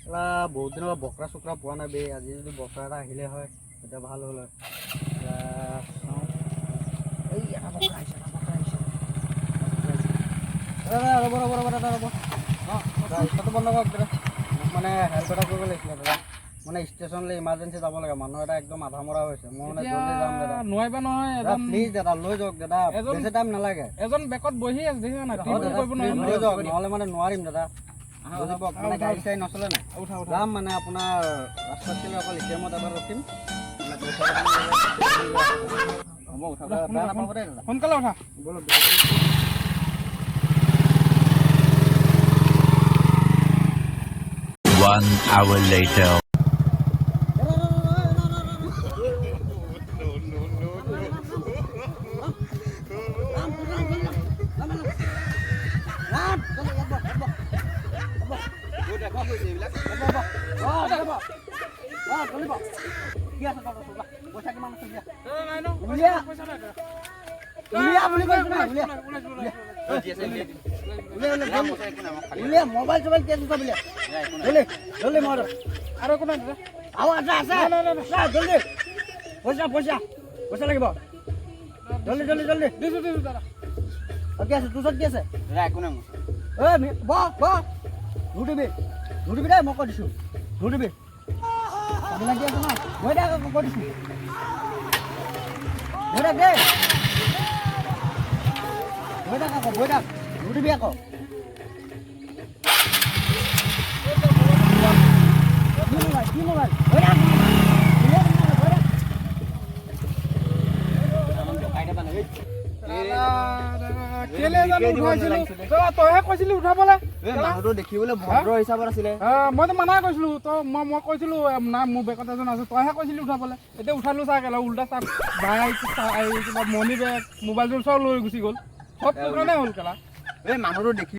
বহুত দিনৰ পৰা বকৰা চকৰা পোৱা নাই বে আজি যদি বকৰা এটা আহিলে হয় তেতিয়া ভাল হ'ল হয় এই এটা বকৰা আহিছে ৰ'ব দাদা ৰ'ব ৰাস্তাটো বন্ধ কৰক দাদা মোক মানে হেল্প এটা কৰিব লাগিছিলে দাদা মানে ষ্টেচনলৈ ইমাৰ্জেঞ্চি যাব লাগে মানুহ এটা একদম আধা মৰা হৈছে মই মানে জলদি যাম দাদা নোৱাৰিবা নহয় প্লিজ দাদা লৈ যাওক দাদা বেছি টাইম নালাগে এজন বেকত বহি আছে দেখিব না লৈ যাওক নহ'লে মানে নোৱাৰিম দাদা বুজি পাওক মানে গাড়ী চাড়ী নচলে নাই যাম মানে আপোনাৰ ৰাস্তাত গ'লে অকল এটিএমত এবাৰ ৰখিম হ'ব উঠাব বেয়া নাপাব দেই দাদা সোনকালে উঠা বলক 1 hour later. মোবাইল চোবাইল কেছ উঠা বুলিয়া জলদি মাৰ আৰু একো নাই দাদা আৰু আছে জলদি পইচা লাগিব জলদি দিছো দাদা কি আছে তোৰ ওচৰত কি আছে একো নাই নুঠিবি দেই মই কৈ দিছোঁ নুঠিবি আপোনাক কি আছে ন মই দে আকৌ কৈ দিছোঁ বৈ থাক দেই বৈ থাক নুঠিবি আকৌ কি মোবাইল তইহে কৈছিলি উঠাবলে মানুহটো দেখিবলৈ ভদ্ৰ হিচাপত আছিলে মইতো মানা কৈছিলো তই মই কৈছিলো নাই মোৰ বেকত এজন আছে তইহে কৈছিলি উঠাবলে এতিয়া উঠালো চা কেলা উল্টা চা কিবা মনি বেগ মোবাইলটো চব লৈ গুচি গ'ল চব তোৰ কাৰণে হ'ল কেলা এই মানুহটো দেখি